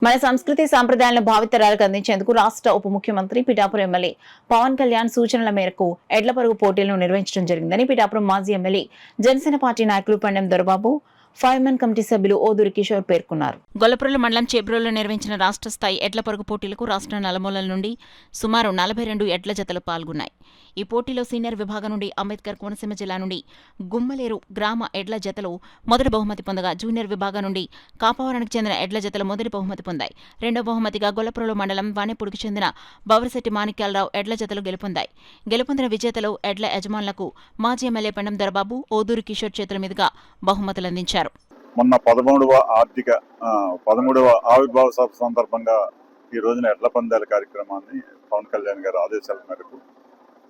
మన సంస్కృతి సాంప్రదాయాలను భావితరాలకు అందించేందుకు రాష్ట్ర ఉప ముఖ్యమంత్రి పిఠాపురం ఎమ్మెల్యే పవన్ కళ్యాణ్ సూచనల మేరకు ఎడ్ల పరుగు పోటీలను నిర్వహించడం జరిగిందని పిఠాపురం మాజీ ఎమ్మెల్యే జనసేన పార్టీ నాయకులు పండెం దొరబాబు ఫైర్మెన్ కమిటీ సభ్యులు ఓదూరి కిషోర్ పేర్కొన్నారు. గొల్లప్రోలు మండలం చేబ్రోలులో నిర్వహించిన రాష్ట్ర స్థాయి ఎడ్ల పరుగు పోటీలకు రాష్ట్ర నలుమూలల నుండి సుమారు 42 ఎడ్ల జతలు పాల్గొన్నాయి. ఈ పోటీలో సీనియర్ విభాగం నుండి అంబేద్కర్ కోనసీమ జిల్లా నుండి గుమ్మలేరు గ్రామ ఎడ్ల జతలు మొదటి బహుమతి పొందగా, జూనియర్ విభాగం నుండి కాపవరానికి చెందిన ఎడ్ల జతలు మొదటి బహుమతి పొందాయి. రెండో బహుమతిగా గొల్లప్రోలు మండలం వాణిపూడికి చెందిన బవరశెట్టి మాణిక్యాలరావు ఎడ్ల జతలు గెలుపొందాయి. గెలుపొందిన విజేతలు ఎడ్ల యజమానులకు మాజీ ఎమ్మెల్యే పండెం దొరబాబు, ఓదూరి కిషోర్ చేతుల మీదుగా బహుమతులందించారు. మొన్న 13వ ఆవిర్భావ సభ సందర్భంగా ఈ రోజున ఎడ్ల పందాల కార్యక్రమాన్ని పవన్ కళ్యాణ్ గారి ఆదేశాల మేరకు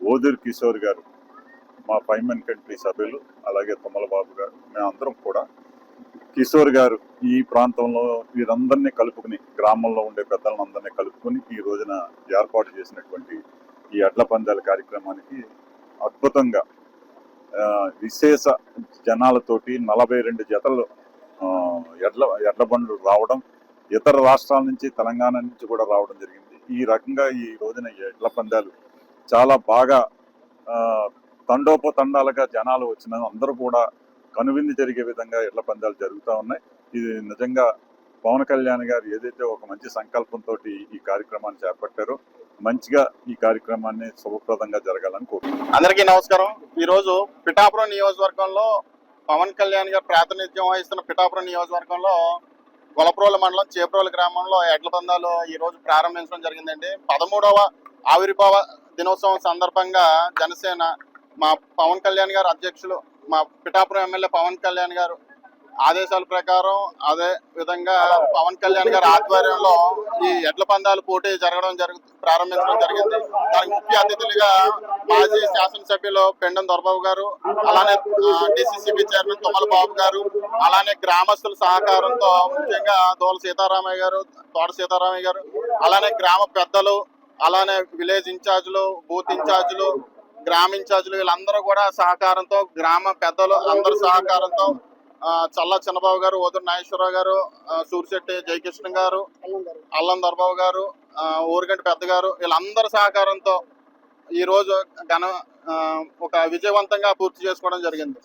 ఓదూరి కిషోర్ గారు, మా ఫైర్మెన్ కమిటీ సభ్యులు, అలాగే తుమ్మలబాబు గారు, మేమందరం కూడా కిషోర్ గారు ఈ ప్రాంతంలో వీరందరినీ కలుపుకుని, గ్రామంలో ఉండే పెద్దలందరినీ కలుపుకుని ఈ రోజున ఏర్పాటు చేసినటువంటి ఈ ఎడ్ల పందాల కార్యక్రమానికి అద్భుతంగా విశేష జనాలతోటి 42 జతలు ఎడ్ల బండ్లు రావడం, ఇతర రాష్ట్రాల నుంచి, తెలంగాణ నుంచి కూడా రావడం జరిగింది. ఈ రకంగా ఈ రోజున ఎడ్ల పందాలు చాలా బాగా తండోపతండాలుగా జనాలు వచ్చిన అందరూ కూడా కనువిందు జరిగే విధంగా ఎడ్ల పందాలు జరుగుతూ ఉన్నాయి. ఇది నిజంగా పవన్ కళ్యాణ్ గారు ఏదైతే ఒక మంచి సంకల్పంతో ఈ కార్యక్రమాన్ని చేపట్టారో మంచిగా ఈ కార్యక్రమాన్ని శుభప్రదంగా జరగాలని కోరుకుంటున్నాను. అందరికీ నమస్కారం. ఈరోజు పిఠాపురం నియోజకవర్గంలో పవన్ కళ్యాణ్ గారు ప్రాతినిధ్యం వహిస్తున్న పిఠాపురం నియోజకవర్గంలో గొల్లప్రోలు మండలం చేబ్రోలు గ్రామంలో ఎడ్ల పందాలు ఈ రోజు ప్రారంభించడం జరిగిందండి. 13వ ఆవిర్భావ దినోత్సవం సందర్భంగా జనసేన మా పవన్ కళ్యాణ్ గారు అధ్యక్షులు, మా పిఠాపురం ఎమ్మెల్యే పవన్ కళ్యాణ్ గారు ఆదేశాల ప్రకారం, అదే విధంగా పవన్ కళ్యాణ్ గారి ఆధ్వర్యంలో ఈ ఎడ్ల పందాలు పోటీ ప్రారంభించడం జరిగింది. దానికి ముఖ్య అతిథులుగా మాజీ శాసనసభ్యులు పెండెం దొరబాబు గారు, అలానే డిసిసిబి చైర్మన్ తుమ్మలబాబు గారు, అలానే గ్రామస్తుల సహకారంతో ముఖ్యంగా దోల సీతారామయ్య గారు, తోట సీతారామయ్య గారు, అలానే గ్రామ పెద్దలు, అలానే విలేజ్ ఇన్ఛార్జీలు, బూత్ ఇన్ఛార్జీలు, గ్రామ ఇన్ఛార్జీలు, వీళ్ళందరూ కూడా సహకారంతో, గ్రామ పెద్దలు అందరి సహకారంతో చల్లా చిన్నబాబు గారు, ఓదూరు నాగేశ్వరరావు గారు, సూరిశెట్టి జయకృష్ణ గారు, అల్లం దొరబాబు గారు, ఊరిగంటి పెద్ద గారు, వీళ్ళందరి సహకారంతో ఈ రోజు ఒక విజయవంతంగా పూర్తి చేసుకోవడం జరిగింది.